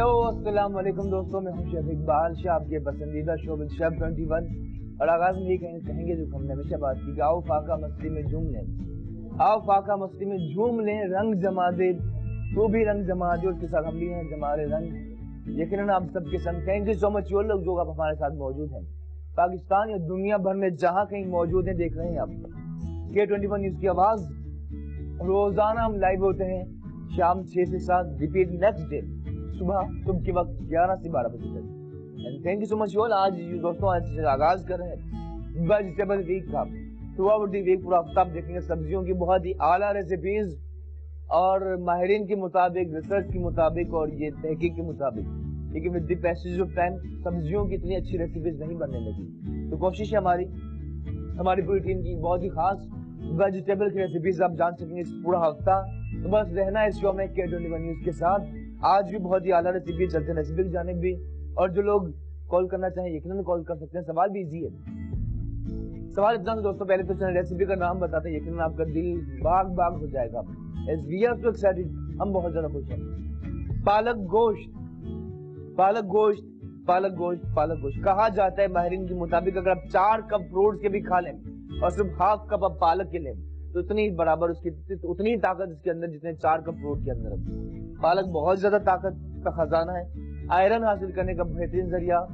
Hello अस्सलाम वालेकुम दोस्तों, मैं हूं शेफ इकबाल शाह, आपके पसंदीदा शो विद शेफ 21। और आगाज में ये कहेंगे जो हमने हमेशा बात की कि आओ फाका मस्ती में झूम लें, आओ फाका मस्ती में झूम लें, रंग जमा दे तू भी रंग जमा दे, उसके साथ हम भी हैं जमारे रंग। यकीनन आप सबके संग थैंक यू सो मच। वो लोग जो आप हमारे साथ मौजूद हैं पाकिस्तान या दुनिया भर में जहां कहीं मौजूद हैं, देख रहे हैं आप K21 न्यूज की आवाज। रोजाना हम लाइव होते हैं शाम 6 से 7, रिपीट नेक्स्ट डे सुबह के वक्त 11 से 12 बजे तक। And thank you so much all. आज दोस्तों आज से आगाज कर रहे हैं वेजिटेबल वीक का। थ्रू आउट द वीक पूरा हफ्ता आप देखेंगे सब्जियों की बहुत ही आला रेसिपीज, और माहिरीन के मुताबिक, रिसर्च के मुताबिक और ये तहकीक के मुताबिक, लेकिन with the passage of time सब्जियों की इतनी अच्छी रेसिपीज नहीं बनने लगी। तो कोशिश है हमारी पूरी टीम की बहुत ही खास वेजिटेबल की रेसिपीज आप जान सकेंगे इस पूरा हफ्ता। तो बस रहना इस शो में K21 न्यूज के साथ। आज भी बहुत ही आला रेसिपी चलते हैं, रेसिपी की जानिब भी, और जो लोग कॉल करना चाहें यकीनन कॉल कर सकते हैं। सवाल भी इजी है। सवाल इतना तो दोस्तों पहले तो रेसिपी का नाम बताते हैं, यकीनन आपका दिल बाग बाग हो जाएगा। As we are so excited, हम बहुत ज्यादा खुश हैं। पालक गोश्त, पालक गोश्त, पालक गोश्त, पालक गोश्त कहा जाता है माहिरीन के मुताबिक अगर आप 4 कप फ्रूट्स के भी खा लें और सिर्फ हाफ कप आप पालक के लें तो उतनी बराबर उसकी उतनी ताकत इसके अंदर जितने 4 कप फ्रूट के अंदर है। पालक बहुत ज्यादा ताकत का खजाना है, आयरन हासिल करने का बेहतरीन जरिया।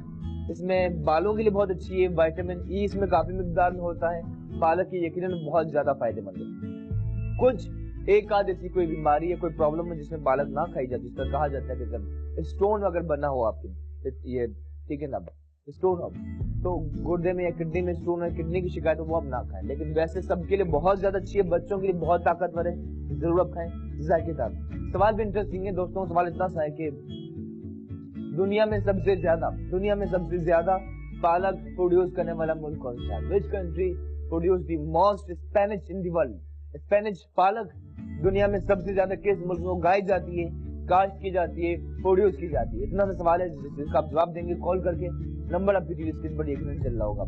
इसमें बालों के लिए बहुत अच्छी है, विटामिन ई इसमें काफी मिकदार में होता है। पालक की यकीनन बहुत ज्यादा फायदेमंद है। कुछ एक आध ऐसी कोई बीमारी है, कोई प्रॉब्लम है जिसमें पालक ना खाई जाती, जिसका कहा जाता है कि अगर स्टोन अगर बना हो आपके ये, ठीक है ना, स्टोन हो तो गुर्दे में या किडनी में स्टोन है, किडनी की शिकायत हो वो आप ना खाएं। लेकिन वैसे सबके लिए बहुत ज्यादा अच्छी है, बच्चों के लिए बहुत ताकतवर है, जरूर आप खाएं, जायकेदार। सवाल भी इंटरेस्टिंग है दोस्तों। सवाल इतना सा है कि दुनिया में सबसे ज्यादा पालक प्रोड्यूस करने वाला मुल्क कौन सा है? Which country produce the most Spanish in the world? Spanish पालक दुनिया में सबसे ज्यादा किस मुल्क में उगाई जाती है, काश्त की जाती है, प्रोड्यूस की जाती है? इतना सा सवाल है जिसका आप जवाब देंगे कॉल करके। नंबर आपकी टीवी स्क्रीन पर एक मिनट चल रहा होगा।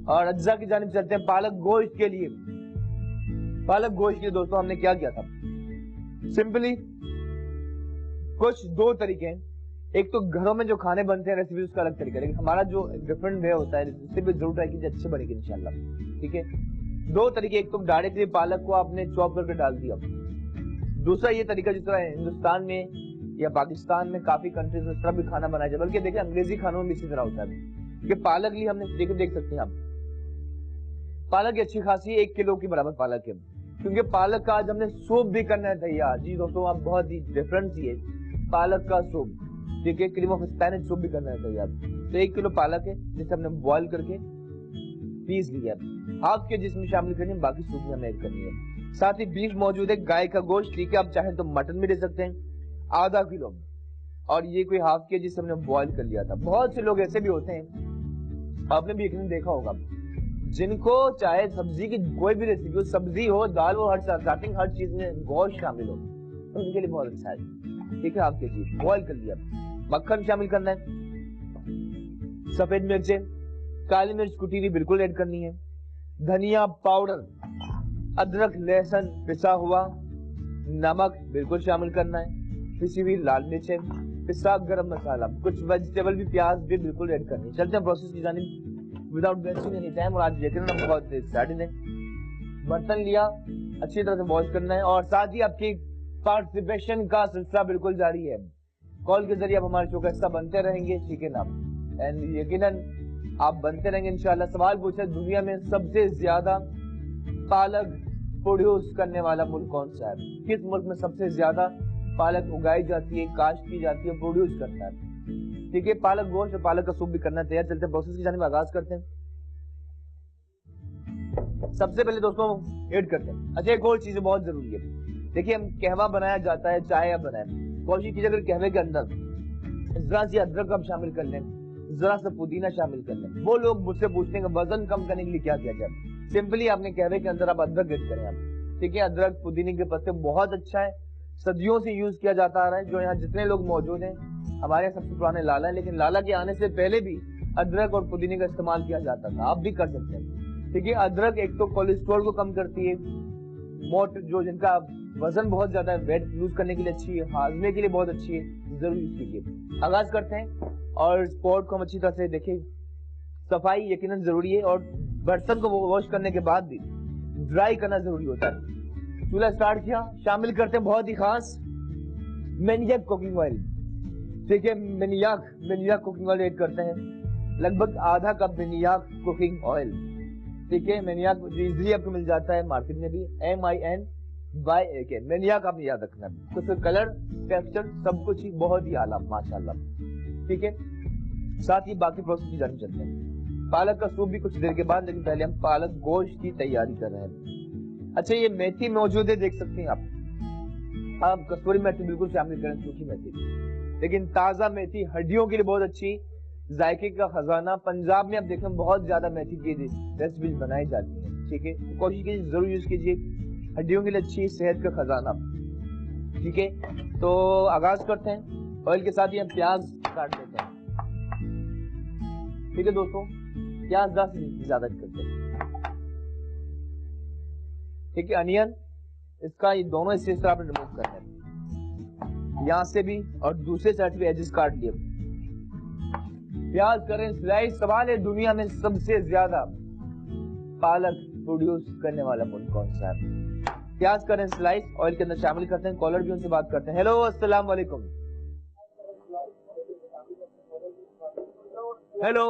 और अज्जा की जानिब चलते हैं। पालक गोश्त के लिए दोस्तों हमने क्या किया था? सिंपली कुछ 2 तरीके हैं। एक तो घरों में जो खाने बनते हैं रेसिपी उसका अलग तरीका है, लेकिन हमारा जो डिफरेंट वे होता है इससे भी जरूर ट्राई कीजिए, अच्छे बनेगी इंशाल्लाह। ठीक है, 2 तरीके। एक तो डायरेक्टली पालक को आपने चॉप करके डाल दिया। दूसरा ये तरीका जिस तरह हिंदुस्तान में या पाकिस्तान में काफी कंट्रीज में इस तरह भी खाना बनाया जाए, बल्कि देखिए अंग्रेजी खानों में इसी तरह होता है कि पालक लिए हमने देख सकते हैं आप, पालक की अच्छी खासी 1 किलो के बराबर पालक है। क्योंकि पालक का आज हमने सूप भी करना है तैयार। जी दोस्तों, आप बहुत ही डिफरेंट ही है पालक का सूप, ठीक है, क्रीम ऑफ स्पेनिश सूप भी करना है तैयार। तो 1 किलो पालक है जिसे हमने बॉईल करके पीस लिया, हाफ के जिसमें शामिल करनी है, बाकी सूप में हमें ऐड करनी है। साथ ही बीफ मौजूद है, गाय का गोश्त, ठीक है, आप चाहें तो मटन भी ले सकते हैं, आधा किलो। और ये कोई हाफ के जिसे हमने बॉईल कर लिया था। बहुत से लोग ऐसे भी होते हैं, आपने भी यकीनन देखा होगा, जिनको चाहे सब्जी की कोई भी रेसिपी हो, सब्जी हो, दाल हो, हर स्टार्टिंग हर चीज में गोश्त शामिल हो, तो उनके लिए बहुत अच्छा है। ठीक है, आपके चीज बॉईल कर लिया, मक्खन शामिल करना है, सफेद मिर्चें, काली मिर्च कुटी हुई बिल्कुल ऐड करनी है, धनिया पाउडर, अदरक लहसुन पिसा हुआ, नमक बिल्कुल शामिल करना है, पिसी हुई लाल मिर्चें, पिसा गरम मसाला, कुछ वेजिटेबल भी, प्याज भी बिल्कुल ऐड करनी है। चलते हैं प्रोसेस की जानिब विदाउट वेस्टिंग एनी टाइम। और आज यकीनन हम बहुत एक्साइटेड हैं। बर्तन लिया, अच्छी तरह से वॉश करना है, और साथ ही आपकी पार्टिसिपेशन का सिलसिला बिल्कुल जारी है। कॉल के जरिए आप हमारे शो का हिस्सा बनते रहेंगे, ठीक है ना, एंड यकीनन आप बनते रहेंगे इंशाल्लाह। सवाल पूछे, दुनिया में सबसे ज्यादा पालक प्रोड्यूस करने वाला मुल्क कौन सा है? किस मुल्क में सबसे ज्यादा पालक उगाई जाती है, काश्त की जाती है, प्रोड्यूस करता है? ठीक है, पालक गोश्त और पालक का सूप भी करना तैयार। चलते हैं प्रोसेस की जानिब आगाज करते हैं। सबसे पहले दोस्तों ऐड करते हैं, अच्छा एक और चीज बहुत जरूरी है। देखिए, हम कहवा बनाया जाता है, चाय आप बनाए, कोशिश कीजिए अगर कहवे के अंदर जरा सी अदरक आप शामिल कर लें, जरा सा पुदीना शामिल कर लें। वो लोग मुझसे पूछते हैं वजन कम करने के लिए क्या किया जाए? सिंपली आपने कहवे के अंदर आप अदरक ऐड करें आप, ठीक है, अदरक पुदीने के पत्ते बहुत अच्छा है, सदियों से यूज किया जाता आ रहा है। जो यहाँ जितने लोग मौजूद हैं, हमारे यहाँ सबसे पुराने लाला है, लेकिन लाला के आने से पहले भी अदरक और पुदीने का इस्तेमाल किया जाता था, आप भी कर सकते हैं। ठीक है, अदरक एक तो कोलेस्ट्रॉल को कम करती है, मोट जो जिनका वजन बहुत ज्यादा है, वेट लूज करने के लिए अच्छी है, हाजमे के लिए बहुत अच्छी है, जरूर यूज कीजिए। आगाज करते हैं और स्पॉट को हम अच्छी तरह से देखें। सफाई यकीनन जरूरी है और बर्तन को वॉश करने के बाद भी ड्राई करना जरूरी होता है। चूल्हा स्टार्ट किया, शामिल करते हैं बहुत ही खास मैनियाक कुकिंग ऑयल। ठीक है, मैनियाक कुकिंग ऑयल ऐड करते हैं, लगभग आधा कप मैनियाक कुकिंग ऑयल। ठीक है, मैनियाक इजीली आपको मिल जाता है मार्केट में भी, MINYAK, मैनियाक आपने याद रखना। तो फिर कलर, टेक्सचर सब कुछ ही बहुत ही आला माशाल्लाह। ठीक है, साथ ही बाकी प्रोसेस की जानी चलते हैं। पालक का सूप भी कुछ देर के बाद, लेकिन पहले हम पालक गोश्त की तैयारी कर रहे हैं। अच्छा, ये मेथी मौजूद है, देख सकते हैं आप कसूरी मेथी बिल्कुल शामिल करें, सूखी मेथी, लेकिन ताजा मेथी हड्डियों के लिए बहुत अच्छी, जायके का खजाना। पंजाब में आप देखें बहुत ज्यादा मेथी की रेसिपीज बनाई जाती है। ठीक है, कोशिश कीजिए, जरूर यूज कीजिए, हड्डियों के लिए अच्छी, सेहत का खजाना। ठीक है, तो आगाज करते हैं। ऑयल के साथ ही हम प्याज काट देते हैं। ठीक है दोस्तों, प्याज 10 ज्यादा करते हैं। ठीक है, अनियन, इसका ये दोनों हिस्से इस तरह आपने रिमूव करना है, यहां से भी और दूसरे साइड पे एजेस काट लिए। प्याज करें स्लाइस। सवाल है, दुनिया में सबसे ज्यादा पालक प्रोड्यूस करने वाला मुल्क कौन सा है? प्याज करें स्लाइस, ऑयल के अंदर शामिल करते हैं। कॉलर भी उनसे बात करते हैं। हेलो, अस्सलाम वालेकुम। हेलो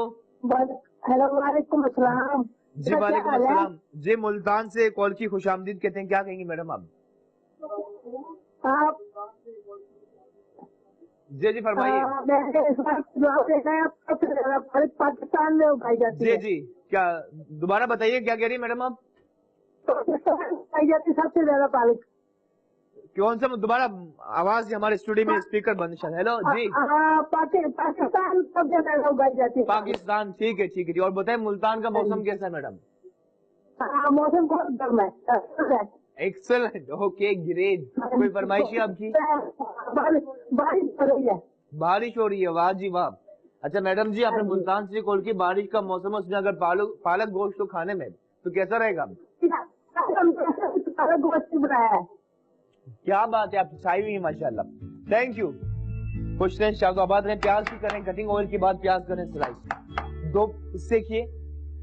वालेकुम अस्सलाम। जी, वालेकुम अस्सलाम जी। मुल्तान से कॉल की खुशामदीद कहते हैं, क्या कहेंगी मैडम आप? जी जी फरमाइए। पाकिस्तान में उगाई जाती जी है। जी, क्या दोबारा बताइए, क्या कह रही है मैडम आप? उगाई जाती सबसे ज्यादा पालक। कौन सा? दोबारा आवाज हमारे स्टूडियो में स्पीकर बंद। हेलो जी। पाकिस्तान सबसे ज्यादा उगाई जाती है। पाकिस्तान, ठीक है ठीक है जी। और बताएं, मुल्तान का मौसम कैसा है मैडम? मौसम बहुत गर्म है। Excellent, okay great. कोई फरमाइश है आपकी? बारिश हो रही है। बारिश हो रही है, वाह जी वाह। अच्छा मैडम जी, आपने मुल्तान से कॉल की, बारिश का मौसम है, उसमें अगर पालक गोश्त को खाने में तो कैसा रहेगा? पालक गोश्त बनाया है। क्या बात है, आप छाई हुई है माशाल्लाह। Thank you. खुश रहें, शाबाद रहें। प्याज की करें कटिंग, ऑयल के बाद प्याज करें स्लाइस। 2 हिस्से किए,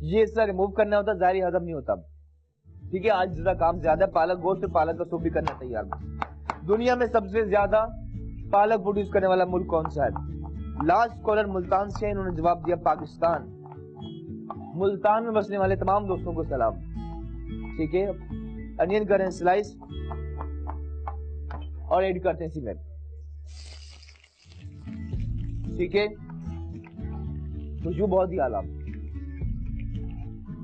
ये हिस्सा रिमूव करना होता, जारी हजम नहीं होता। ठीक है, आज जरा काम ज्यादा, पालक गोश्त और पालक का सूप भी करना तैयार। दुनिया में सबसे ज्यादा पालक प्रोड्यूस करने वाला मुल्क कौन सा है? लास्ट कॉलर मुल्तान से, इन्होंने जवाब दिया पाकिस्तान। मुल्तान में बसने वाले तमाम दोस्तों को सलाम। ठीक है, अनियन करें स्लाइस और ऐड करते हैं इसी में। ठीक है, खुशबू बहुत ही आला।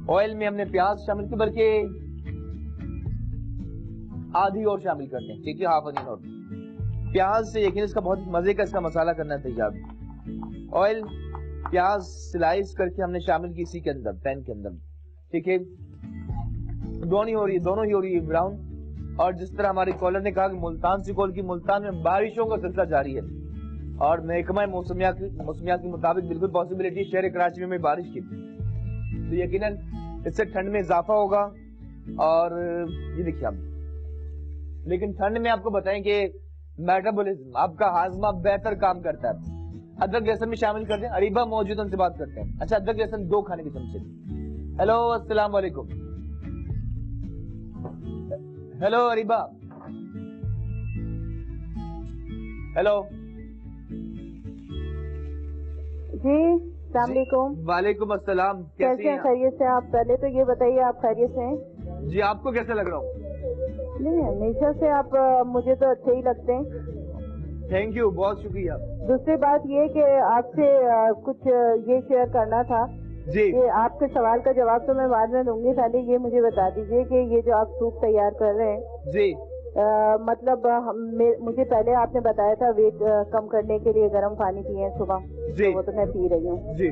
ऑयल में हमने प्याज शामिल की, बल्कि आधी और शामिल करते हैं। ठीक है, हाफ अनियन और प्याज से यकीन इसका बहुत मजे का इसका मसाला करना तैयार। ऑयल, प्याज स्लाइस करके हमने शामिल की इसी के अंदर, पैन के अंदर। ठीक है, दोनों ही हो रही है ब्राउन। और जिस तरह हमारी कॉलर ने कहा कि मुल्तान से कॉल की, मुल्तान में बारिशों का सिलसिला जारी है और महकमा मौसमियात के मुताबिक बिल्कुल पॉसिबिलिटी शहर कराची में बारिश की, तो यकीनन इससे ठंड में इजाफा होगा। और ये देखिए आप, लेकिन ठंड में आपको बताएं कि मेटाबॉलिज्म, आपका हाजमा बेहतर काम करता है। अदरक लहसुन भी शामिल करते हैं। अरीबा मौजूद, उनसे बात करते हैं। अच्छा, अदरक लहसुन 2 खाने के चमचे। हेलो, अस्सलाम वालेकुम। हेलो अरीबा। हेलो जी, अस्सलाम वालेकुम। वालेकुम अस्सलाम। कैसे हैं? खैरियत से? आप पहले तो ये बताइए, आप खैरियत से हैं? जी, आपको कैसा लग रहा हूँ? नहीं, हमेशा से आप मुझे तो अच्छे ही लगते हैं। थैंक यू, बहुत शुक्रिया। दूसरी बात ये कि आपसे कुछ ये शेयर करना था जी। कि आपके सवाल का जवाब तो मैं बाद में दूंगी, पहले ये मुझे बता दीजिए कि ये जो आप सूप तैयार कर रहे हैं जी, मतलब मुझे पहले आपने बताया था वेट कम करने के लिए गर्म पानी पिए सुबह, तो वो तो मैं पी रही हूँ जी।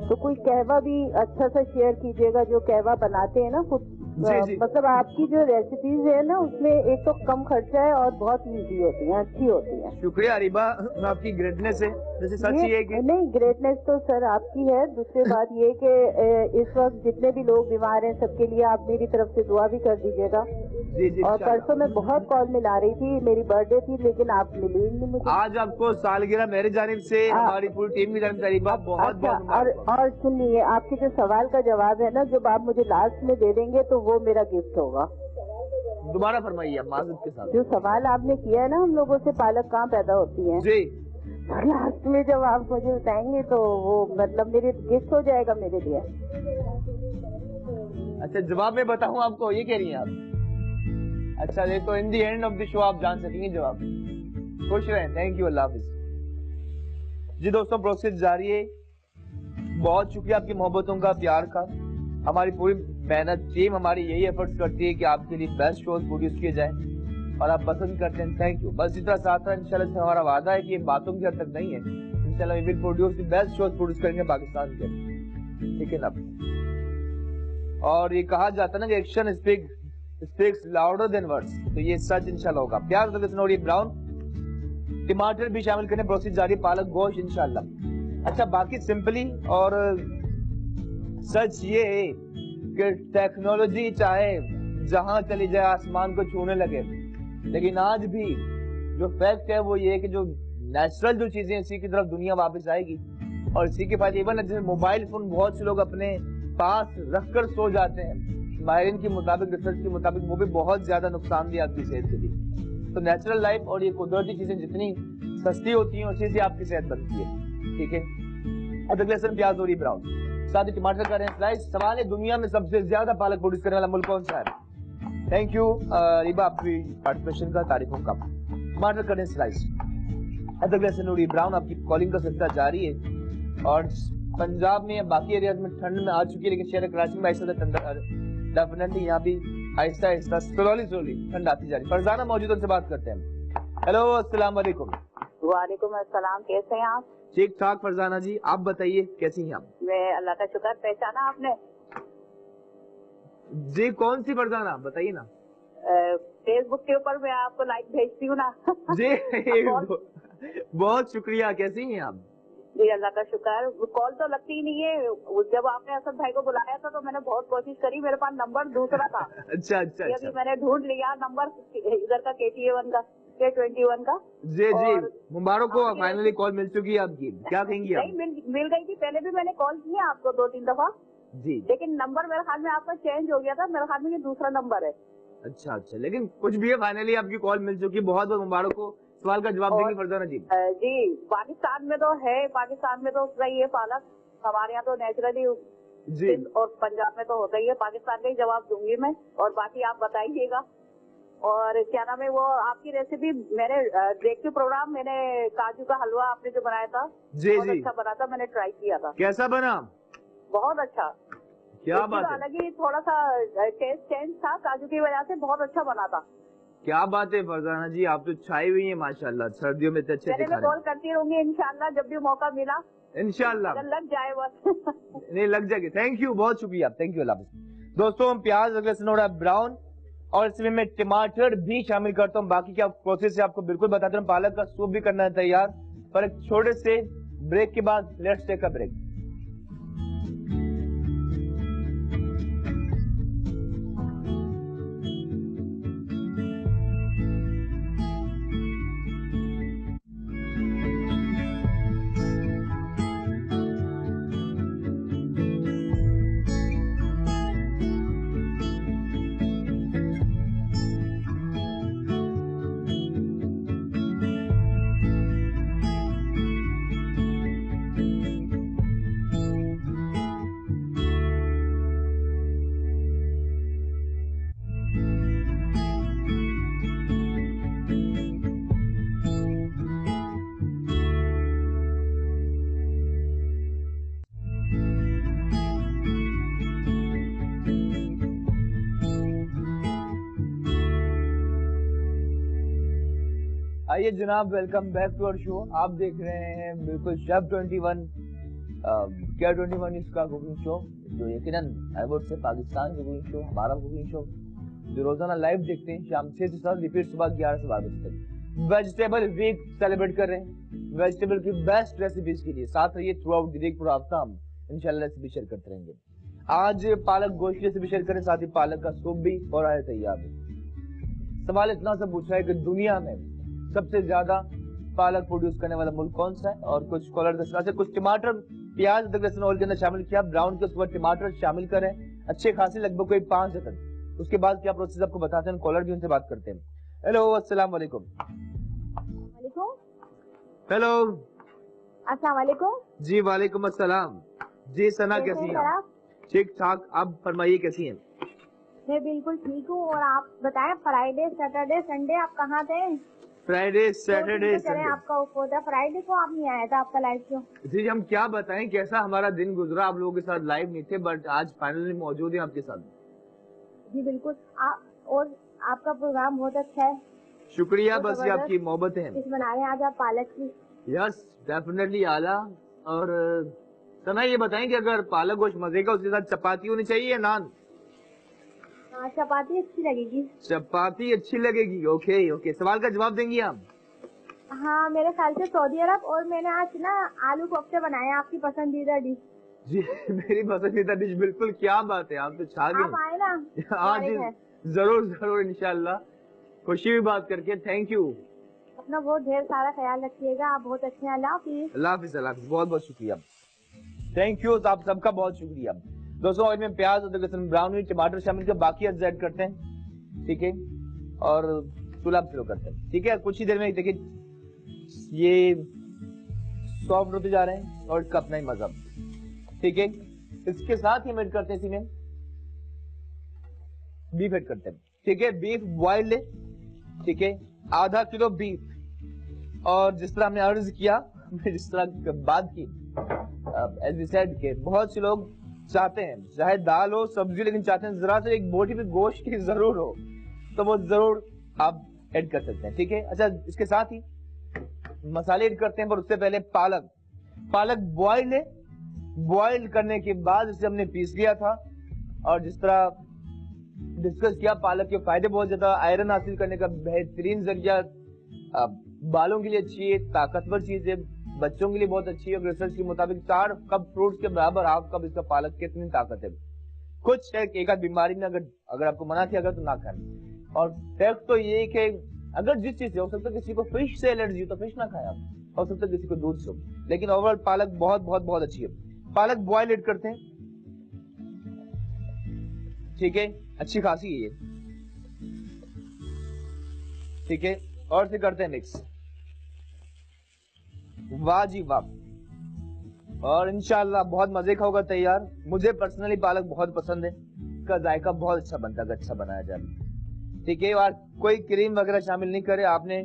तो कोई कहवा भी अच्छा सा शेयर कीजिएगा, जो कहवा बनाते हैं ना खुद, मतलब आपकी जो रेसिपीज है ना उसमें एक तो कम खर्चा है और बहुत इजी होती है, अच्छी होती है। शुक्रिया अरीबा, आपकी ग्रेटनेस है। जैसे सच ये है कि नहीं, ग्रेटनेस तो सर आपकी है। दूसरी बात ये कि इस वक्त जितने भी लोग बीमार हैं सबके लिए आप मेरी तरफ से दुआ भी कर दीजिएगा जी जी। और परसों मैं बहुत कॉल मिला रही थी, मेरी बर्थडे थी, लेकिन आप मिली ही नहीं मुझे। आज आपको सालगिरह मेरी जानिब से, हमारी पूरी टीम की जानिब से बहुत बहुत। और सुनिए, आपके जो सवाल का जवाब है ना, जब आप मुझे लास्ट में दे देंगे तो वो मेरा गिफ्ट होगा। दोबारा फरमाइए माज़रत के साथ। जो सवाल आपने किया है ना, हम लोगों से पालक कहाँ पैदा होती है जी, लास्ट में जब आप मुझे बताएंगे तो वो मतलब मेरे गिफ्ट हो जाएगा मेरे लिए। अच्छा, जवाब में बताऊं आपको, ये कह रही हैं आप? अच्छा, ये तो इन दी एंड ऑफ द शो आप जान सकेंगे जवाब। खुश रहें, थैंक यू, अल्लाह हाफिज। जी दोस्तों, प्रोसेस जारी है। बहुत शुक्रिया आपकी मोहब्बतों का, प्यार का। हमारी पूरी मेहनत टीम हमारी यही एफर्ट्स करती है कि आपके लिए बेस्ट शोज प्रोड्यूस किए जाए और आप पसंद करते हैं, थैंक यू। बस इतना साथ है, इंशाल्लाह से हमारा वादा है कि ये बातों की हद तक नहीं है, इंशाल्लाह we will produce the best shows produce करेंगे पाकिस्तान के, ठीक है ना। और ये कहा जाता है ना कि action speaks louder than words, तो ये सच इंशाल्लाह होगा। प्याज और ब्राउन टमाटर भी शामिल करने, प्रोसेस जारी, पालक गोश्त इंशाल्लाह। अच्छा, बाकी सिंपली और सच ये है कि टेक्नोलॉजी चाहे जहां चली जाए, आसमान को छूने लगे, लेकिन आज भी जो फैक्ट है वो ये है कि जो नेचुरल जो चीजें, इसी की तरफ दुनिया वापस आएगी। और इसी के फायदे इवन जैसे मोबाइल फोन बहुत से लोग अपने पास रखकर सो जाते हैं, माहिरीन के मुताबिक, रिसर्च के मुताबिक वो भी बहुत ज्यादा नुकसानदेह आपकी सेहत के लिए। तो नेचुरल लाइफ और ये कुदरती चीजें जितनी सस्ती होती हैं उसी से आपकी सेहत बनती है, ठीक है। अदरक लहसुन प्याज और ब्राउन, साथ ही टमाटर का रहे स्लाइस। सवाल है, दुनिया में सबसे ज्यादा पालक प्रोड्यूस करने वाला मुल्क कौन सा है? थैंक यू रिबा, आपकी पार्टिसिपेशन का, तारीफों का। टमाटर का रहे स्लाइस, अदरक लहसुन और ब्राउन। आपकी कॉलिंग का सिलसिला जारी है और पंजाब में या बाकी एरियाज में ठंड में आ चुकी है, लेकिन शहर कराची में ऐसा डेफिनेटली यहाँ भी आहिस्ता आहिस्ता स्लोली ठंड आती जा रही। फरजाना मौजूद, उनसे बात करते हैं। हेलो, अस्सलाम वालेकुम। वालेकुम अस्सलाम, कैसे हैं आप? ठीक ठाक फरजाना जी, आप बताइए कैसी हैं आप? मैं अल्लाह का शुक्र। पहचाना आपने? जी, कौन सी फरजाना, बताइए ना। फेसबुक के ऊपर मैं आपको लाइक भेजती हूँ ना। जी बहुत शुक्रिया, कैसी हैं आप? जी अल्लाह का शुक्र। कॉल तो लगती ही नहीं है। जब आपने असद भाई को बुलाया था तो मैंने बहुत कोशिश करी, मेरे पास नंबर दूसरा था। अच्छा। अभी मैंने ढूंढ लिया नंबर इधर का, KTA1 का, K21 का। जी मुबारक हो, फाइनली कॉल मिल चुकी है आपकी। क्या कहेंगी आप? नहीं, मिल गई थी। पहले भी मैंने कॉल किया आपको 2-3 दफा जी, लेकिन नंबर मेरे ख्याल में आपका चेंज हो गया था। मेरे ख्याल में ये दूसरा नंबर है। अच्छा, लेकिन कुछ भी है, फाइनली आपकी कॉल मिल चुकी है। बहुत बहुत मुबारक हो। सवाल का जवाब देंगे फरजाना जी? जी, पाकिस्तान में तो है, पाकिस्तान में तो सही है पालक, हमारे यहाँ तो नेचुरली जी, और पंजाब में तो होता ही है। पाकिस्तान का ही जवाब दूंगी मैं, और बाकी आप बताइएगा। और क्या नाम है, वो आपकी रेसिपी मैंने देखी प्रोग्राम, मैंने काजू का हलवा आपने जो बनाया था बहुत अच्छा बना था, मैंने ट्राई किया था। कैसा बना? बहुत अच्छा। क्या बात है? हालांकि थोड़ा सा टेस्ट चेंज था काजू की वजह से, बहुत अच्छा बना था। क्या बात है फरजाना जी, आप तो छाई हुई हैं माशाल्लाह, सर्दियों में अच्छे मैं कॉल करती रहूंगी इंशाल्लाह, जब भी मौका मिला इंशाल्लाह। अगर लग जाए बस। नहीं, लग जाएगी। थैंक यू, बहुत शुक्रिया, थैंक यू, अल्लाह हाफिज़। दोस्तों, हम प्याज, लहसुन और ब्राउन और इसमें मैं टमाटर भी शामिल करता हूँ। बाकी क्या प्रोसेस है आपको बिल्कुल बताता हूँ। पालक का सूप भी करना है तैयार, पर एक छोटे से ब्रेक के बाद लेट्स टेक अ ब्रेक। आइए जनाब, welcome back to our show. आप देख रहे हैं बिल्कुल शेफ 21 क्या 21 इसका कुकिंग शो, जो यकीनन आई वुड से पाकिस्तान का कुकिंग शो, हमारा कुकिंग शो, जो रोजाना लाइव देखते हैं शाम 6 से 7, रिपीट सुबह 11 से 12 बजे तक। वेजिटेबल वीक सेलिब्रेट कर रहे हैं, वेजिटेबल की बेस्ट रेसिपीज के लिए साथ रहिए थ्रू आउट द वीक। पूरा हफ्ता हम इंशाल्लाह रेसिपी शेयर करते रहेंगे। आज पालक गोश्त की रेसिपी शेयर करें, साथ ही पालक का सूप भी हो रहा है तैयार। सवाल इतना सा पूछा है कि दुनिया में सबसे ज्यादा पालक प्रोड्यूस करने वाला मुल्क कौन सा है, और कुछ कॉलर से कुछ टमाटर प्याज अदरक लहसुन ऑयल के अंदर शामिल किया, ब्राउन के उसके बाद टमाटर शामिल करें अच्छे खासे लगभग कोई 5 तक। उसके बाद क्या प्रोसेस आपको बताते हैं, कॉलर भी उनसे बात करते हैं। हेलो अस्सलाम वालेकुम। हेलो अस्सलाम वालेकुम। जी वालेकुम अस्सलाम। जी सना कैसी हैं? ठीक ठाक, आप फरमाइए कैसी हैं? मैं बिल्कुल ठीक हूँ। और आप बताएं, फ्राइडे सैटरडे संडे आप कहाँ थे? फ्राइडे सैटरडे संडे आपका ऑफ होता, फ्राइडे को आप नहीं आया था, आपका लाइव क्यों? जी हम क्या बताएं कैसा हमारा दिन गुजरा, आप लोगों के साथ लाइव नहीं थे बट आज फाइनली मौजूद हैं आपके साथ। जी बिल्कुल। और आपका प्रोग्राम बहुत अच्छा है। शुक्रिया, बस ये आपकी मोहब्बत है। किस बना रहे हैं आज आप? पालक की? यस डेफिनेटली आला। और सना ये बताएं कि अगर पालक गोश्त मजे का उसके साथ चपाती होनी चाहिए या नान? चपाती अच्छी लगेगी। चपाती अच्छी लगेगी, ओके ओके। सवाल का जवाब देंगी आप? हाँ मेरे ख्याल से सऊदी अरब। और मैंने आज ना आलू कोफ्ते बनाए, आपकी पसंदीदा डिश। जी मेरी पसंदीदा डिश, बिल्कुल क्या बात है, आप तो छा गए। आप आए ना? हाँ जी जरूर जरूर इंशाल्लाह, खुशी भी बात करके। Thank you. अपना बहुत ढेर सारा ख्याल रखिएगा, आप बहुत अच्छे हैं। अल्लाह हाफिज। अल्लाह हाफिज, अल्लाह हाफिज। बहुत बहुत शुक्रिया, थैंक यू। तो आप सबका बहुत शुक्रिया दोस्तों। और में प्याज अदरक लहसुन ब्राउन हुई टमाटर शामिल कर बाकी अज्जा ऐड करते हैं, ठीक है, और चूल्हा शुरू करते हैं, ठीक है। कुछ ही देर में देखिए ये सॉफ्ट होते जा रहे हैं और इसका अपना ही मजा, ठीक है। इसके साथ ही हम ऐड करते हैं इसी में बीफ ऐड करते हैं, ठीक है। बीफ बॉइल्ड ले, ठीक है, आधा किलो बीफ। और जिस तरह हमने अर्ज किया, जिस तरह बात की, एज वी सेड के बहुत से लोग चाहते हैं चाहे दाल हो सब्जी, लेकिन चाहते हैं जरा से एक बोटी में गोश्त की जरूर हो, तो वो जरूर आप ऐड कर सकते हैं, ठीक है। अच्छा इसके साथ ही मसाले ऐड करते हैं, पर उससे पहले पालक बॉइल्ड है। बॉइल्ड करने के बाद इसे हमने पीस लिया था, और जिस तरह डिस्कस किया पालक के फायदे बहुत ज्यादा, आयरन हासिल करने का बेहतरीन जरिया, बालों के लिए अच्छी है, ताकतवर चीज है, बच्चों के लिए बहुत अच्छी है। रिसर्च के मुताबिक 4 कप फ्रूट्स के बराबर हाफ कप इसका पालक की इतनी ताकत है। कुछ एक आध बीमारी में अगर आपको मना किया अगर तो ना खाएं। और फैक्ट तो ये कि अगर जिस चीज से हो सकता है किसी को फिश से एलर्जी हो तो फिश ना खाएं आप, हो सकता है किसी को दूध से हो, लेकिन ओवरऑल पालक बहुत बहुत बहुत अच्छी है। पालक बॉयल ऐड करते हैं, ठीक है, अच्छी खासी है ये, ठीक है। और फिर करते हैं मिक्स, वाह जी वाह। और इंशाल्लाह बहुत मजे का होगा तैयार। मुझे पर्सनली पालक बहुत पसंद है, इसका जायका बहुत अच्छा बनता है, अच्छा बनाया जाए, ठीक है। और कोई क्रीम वगैरह शामिल नहीं करे आपने,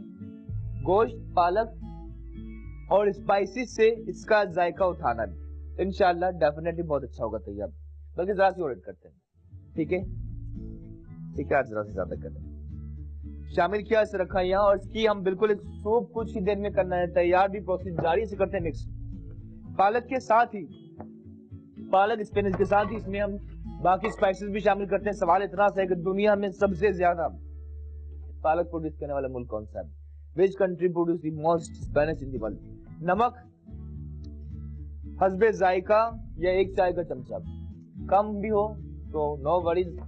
गोश्त पालक और स्पाइसेस से इसका जायका उठाना है। इंशाल्लाह डेफिनेटली बहुत अच्छा होगा तैयार। बल्कि जरा सी और ऐड करते हैं, ठीक है, ठीक है, आज जरा से ज्यादा करते हैं। शामिल किया, इसे रखा यहाँ, और इसकी हम बिल्कुल एक सूप कुछ ही देर में करना है तैयार, भी प्रोसेस जारी से करते हैं मिक्स। पालक के साथ ही, पालक स्पिनच के साथ ही इसमें हम बाकी स्पाइसेस भी शामिल करते हैं। सवाल इतना सा है कि दुनिया में सबसे ज्यादा पालक प्रोड्यूस करने वाला मुल्क कौन सा है? Which country produce the most spinach in the world? नमक हस्बे जायका या 1 चाय का चमचा, कम भी हो तो नो वरीज,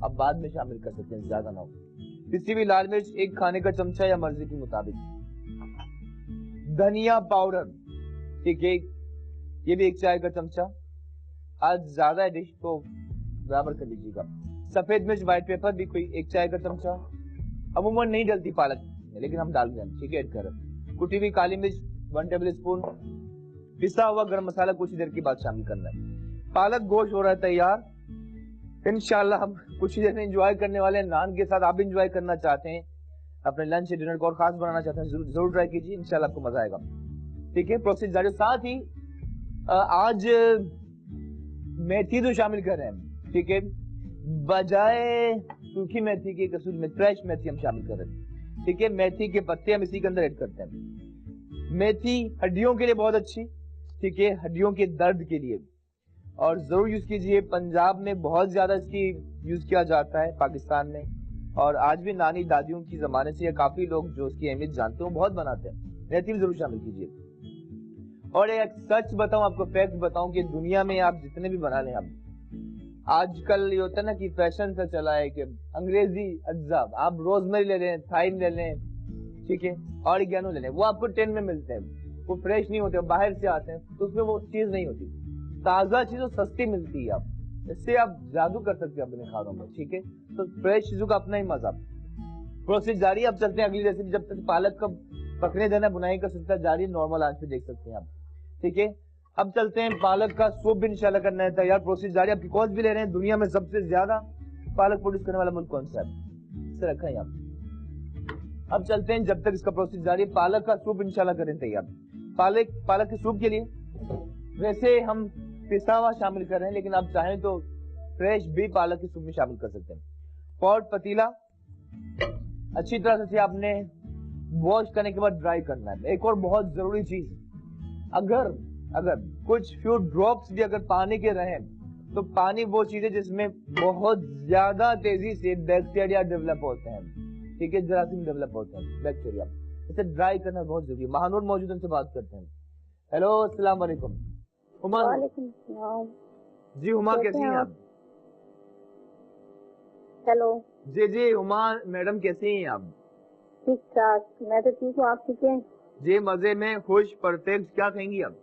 अब बाद में शामिल कर सकते हैं, ज्यादा ना हो। किसी भी लाल मिर्च 1 खाने का चमचा या मर्जी के मुताबिक। धनिया पाउडर, ठीक है, ये भी 1 चाय का चमचा। आज ज्यादा है डिश तो बराबर कर लीजिएगा। सफेद मिर्च व्हाइट पेपर भी कोई 1 चाय का चमचा, अमूमन नहीं डलती पालक में लेकिन हम डाल दें, ठीक है, ऐड कर। कुटी हुई काली मिर्च 1 टेबल स्पून, पिसा हुआ गरम मसाला कुछ देर के बाद शामिल करना है। पालक गोश्त हो रहा है तैयार, इंशाल्लाह हम कुछ ही देर में एंजॉय करने वाले हैं नान के साथ। आप भी एंजॉय करना चाहते हैं, अपने लंच डिनर को और खास बनाना चाहते हैं, जरूर ट्राई कीजिए, इंशाल्लाह आपको मजा आएगा, ठीक है। प्रोसेस जारी। साथ ही आज मेथी तो शामिल कर रहे हैं, ठीक है, बजाय सूखी मेथी की कसूरी में फ्रेश मेथी हम शामिल कर रहे हैं, ठीक है। मेथी के पत्ते हम इसी के अंदर ऐड करते हैं। मेथी हड्डियों के लिए बहुत अच्छी, ठीक है, हड्डियों के दर्द के लिए, और जरूर यूज कीजिए। पंजाब में बहुत ज्यादा इसकी यूज किया जाता है, पाकिस्तान में, और आज भी नानी दादियों की जमाने से काफी लोग जो उसकी अहमियत जानते हैं बहुत बनाते हैं। मेथी जरूर शामिल कीजिए। और एक सच बताऊं आपको, फैक्ट बताऊं कि दुनिया में आप जितने भी बना लें, आजकल ये होता है ना कि फैशन सा चला है कि अंग्रेजी अज्जा, आप रोजमेरी ले लें, थाइम ले लें, ठीक है, ऑरिगेनो ले लें, वो आपको 10 में मिलते हैं, वो फ्रेश नहीं होते, बाहर से आते हैं, तो उसमें वो चीज नहीं होती। ताजा चीज सस्ती मिलती है, आप इससे आप जादू कर सकते हैं अपने खानों में, ठीक है। तो फ्रेश चीजों का अपना ही मजा। प्रोसेस जारी। अब चलते हैं अगली रेसिपी। जब तक पालक का पकने देना, बुनाई का सिलसिला जारी, नॉर्मल आंच पे देख सकते हैं आप, ठीक है। अब चलते हैं पालक का सूप भी इंशाल्लाह करना है तैयार। प्रोसेस जारी। आपकी कॉल भी ले रहे हैं। दुनिया में सबसे ज्यादा पालक प्रोड्यूस करने वाला मुल्क कौन सा है, इसे रखा है आप। अब चलते हैं, जब तक इसका प्रोसेस जारी, पालक का सूप इंशाल्लाह करें तैयार। पालक के सूप के लिए वैसे हम पिसा हुआ शामिल कर रहे हैं, लेकिन आप चाहें तो फ्रेश भी पालक के सूप में शामिल कर सकते हैं। पॉट पतीला अच्छी तरह से आपने वॉश करने के बाद ड्राई करना है। एक और बहुत जरूरी चीज, अगर कुछ फ्यू ड्रॉप्स भी अगर पानी के रहे, तो पानी वो चीज है जिसमें बहुत ज्यादा तेजी से बैक्टीरिया डेवलप होते हैं, ठीक है, जरासीम डेवलप होते हैं, बैक्टीरिया। इसे ड्राई करना बहुत जरूरी है। महानूर मौजूद, उनसे बात करते हैं। हेलो, अस्सलाम वालेकुम। हुमा जी, हुमा कैसी हैं आप? हेलो जी हुमा मैडम कैसी हैं आप? ठीक ठाक, मैं तो ठीक हूँ, आप ठीक हैं? जी मजे में, खुश, परफेक्ट। क्या कहेंगी आप?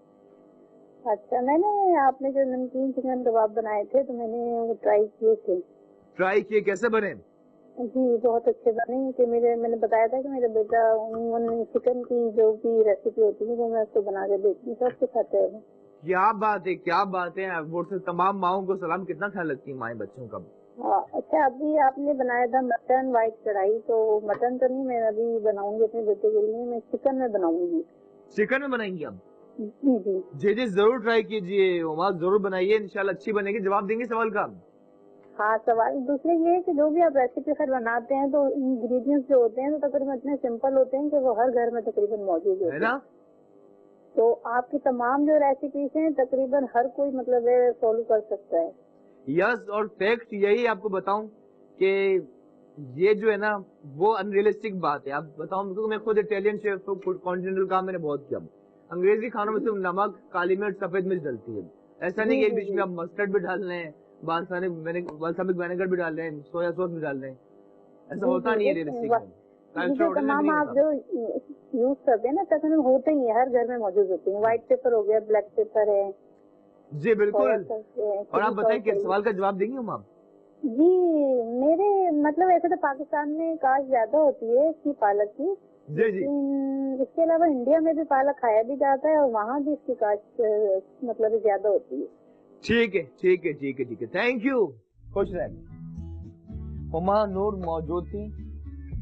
अच्छा, मैंने आपने जो नमकीन चिकन कबाब बनाए थे तो मैंने वो ट्राई किए थे। ट्राई किए, कैसे बने? जी बहुत अच्छे बने। कि मैंने बताया था कि मेरा बेटा चिकन की जो भी रेसिपी होती है वो मैं उसको बना के देती हूँ, सबके खाते हैं। क्या बात है, क्या बात है। वो से तमाम माओं को सलाम। कितना ख्याल रखती है माएं बच्चों का। अच्छा, अभी आपने बनाया था मटन वाइट कढ़ाई, तो मटन तो नहीं, मैं अभी बनाऊंगी अपने बेटे के लिए, मैं चिकन में बनाऊंगी। चिकन में बनाएंगी आप? जी जी जरूर ट्राई कीजिए उमा, जरूर बनाइए, इंशाल्लाह अच्छी बनेगी। जवाब देंगे सवाल का? हाँ, सवाल दूसरे ये है कि जो भी आप रेसिपी खैर बनाते हैं तो इंग्रेडिएंट्स जो होते हैं तो तकरीबन इतने सिंपल होते हैं कि वो हर घर में तकरीबन मौजूद होते हैं ना। तो आपकी तमाम जो रेसिपीज हैं तकरीबन हर कोई मतलब फॉलो कर सकता है। यस, और फैक्ट यही आपको बताऊं कि ये जो है ना वो अनरियलिस्टिक बात है। आप बताऊं, क्योंकि मैं खुद इटालियन शेफ हूँ, कॉन्टिनेंटल काम मैंने बहुत किया। अंग्रेजी खानों में सिर्फ नमक, काली मिर्च, सफेद मिर्च डलती है। ऐसा नहीं कि एक डिश में आप मस्टर्ड भी डाल रहे हैं, बालसामिक विनेगर भी डाल रहे हैं, सोया सॉस भी डाल रहे हैं, ऐसा होता नहीं है रियलिस्टिक में। तमाम आप जो यूज करते हैं ना तकरीबन होते ही हर घर में मौजूद होते हैं। व्हाइट पेपर हो गया, ब्लैक पेपर है। जी बिल्कुल। और आप बताएं कि सवाल का जवाब देंगी हम आप? जी मेरे मतलब ऐसे तो पाकिस्तान में काश ज्यादा होती है इसकी पालक की, लेकिन इसके अलावा इंडिया में भी पालक खाया भी जाता है और वहाँ भी इसकी काश मतलब ज्यादा होती है। ठीक है ठीक है ठीक है ठीक है, थैंक यू। खुश रहें। हुमा नूर मौजूद थी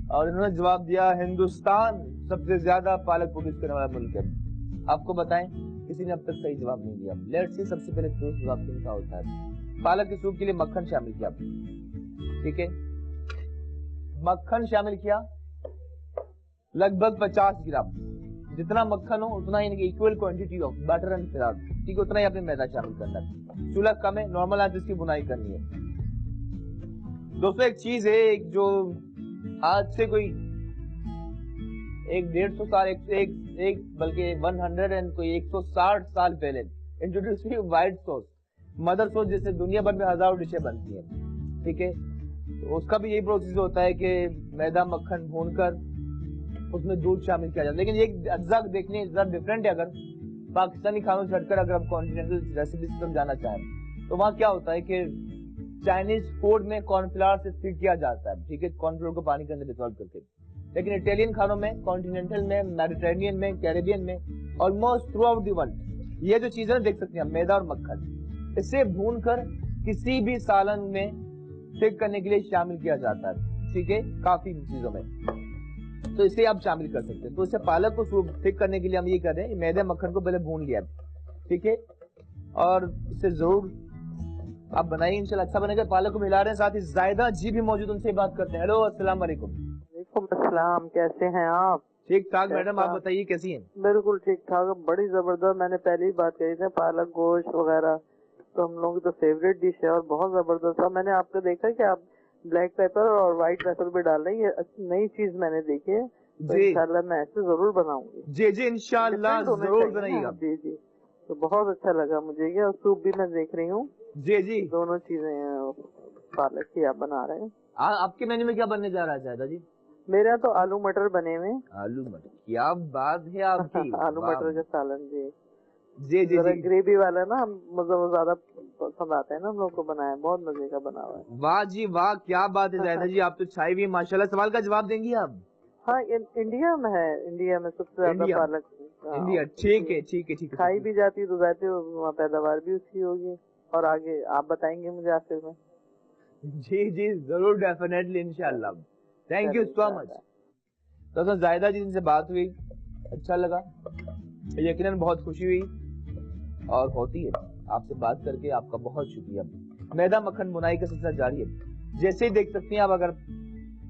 और इन्होंने जवाब दिया हिंदुस्तान सबसे ज्यादा पालक प्रोड्यूस करने वाला मुल्क है। आपको बताएं किसी ने अब तक सही जवाब नहीं दिया। लेट्स सी सबसे पहले ठोस जवाब किनका होता है। पालक के सूप के लिए मक्खन शामिल किया, ठीक है, मक्खन शामिल किया लगभग 50 ग्राम। जितना मक्खन हो उतना ही equal quantity of butter and flour, ठीक है, उतना ही आपने मैदा शामिल करना है। चूल्हा कम है, नॉर्मल आंच इसकी बुनाई करनी है। दोस्तों एक चीज है जो आज से कोई 150 साल एक बल्कि 100 एंड कोई 160 साल पहले इंट्रोड्यूस हुई व्हाइट सॉस, मदर सॉस, जिससे दुनिया भर में हजारों डिशें बनती हैं, ठीक है। तो उसका भी यही प्रोसेस होता है कि मैदा मक्खन भूनकर उसमें दूध शामिल किया जाता है। लेकिन एक अज्जा देखने जरा डिफरेंट है। अगर पाकिस्तानी खानों से हटकर अगर आप कॉन्टिनेंटल रेसिपी तरफ जाना चाहें तो वहाँ क्या होता है कि चाइनीज फूड में कॉर्नफ्लावर से फीड किया जाता है, ठीक है, कॉर्नफ्लोर को पानी के अंदर डिसॉल्व करके। लेकिन इटालियन खानों में, कॉन्टिनेंटल में, मेडिटेरेनियन में, कैरेबियन में, almost through out the world ये जो चीजें देख सकते हैं, मैदा और मक्खन, इसे भूनकर किसी भी सालन में थिक करने के लिए शामिल किया जाता है, ठीक है, काफी चीजों में। तो इसे आप शामिल कर सकते हैं। तो इसे पालक को सूप थिक करने के लिए हम ये कर रहे हैं, मैदे मक्खन को पहले भून लिया, ठीक है, और इसे जरूर आप बनाइए, इंशाल्लाह अच्छा बनेगा। पालक को मिला रहे हैं, साथ ही जायदा जी भी मौजूद, उनसे बात करते हैं। हेलो, अस्सलाम वालेकुम। अस्सलाम, कैसे हैं आप? ठीक ठाक मैडम, आप बताइए कैसी हैं? बिल्कुल ठीक ठाक, बड़ी जबरदस्त। मैंने पहली बात कही थी पालक गोश्त वगैरह तो हम लोगों की तो फेवरेट डिश है और बहुत जबरदस्त है। मैंने आपको देखा कि आप ब्लैक पेपर और व्हाइट पेपर भी डाल रही है, नई चीज मैंने देखी है। तो इंशाल्लाह मैं ऐसे जरूर बनाऊंगी। जी इंशाल्लाह जरूर बनाइएगा। जी तो बहुत अच्छा लगा मुझे ये, और सूप भी मैं देख रही हूँ जी जी, दोनों चीजें पालक की आप बना रहे हैं। आपके मेन्यू में क्या बनने जा रहा है जायदा जी? मेरा तो आलू मटर बने हुए। आलू मटर, क्या बात है आपकी। आलू मटर का सालन जी। जी जी जरा जी, ग्रेवी वाला ना, मतलब वो ज्यादा पसंद आता है ना हम लोग को, बनाया बहुत मजे का बना हुआ है। वाह जी वाह, क्या बात है जायदा जी, आप तो छाई हुई माशाल्लाह। सवाल का जवाब देंगी आप? हाँ, इंडिया में है, इंडिया में सबसे ज्यादा इंडिया, पालक। इंडिया, ठीक है ठीक है ठीक है। खाई भी जाती है तो जाते वहाँ पैदावार भी उसकी होगी। और आगे आप बताएंगे मुझे आखिर में। जी जी जरूर, डेफिनेटली, इंशाल्लाह। Thank you so much. तो जायदा जी से बात हुई, अच्छा लगा, यकीनन बहुत खुशी हुई और होती है आपसे बात करके। आपका बहुत शुक्रिया। मैदा मक्खन बुनाई का सिलसिला जारी है। जैसे ही देख सकती हैं आप, अगर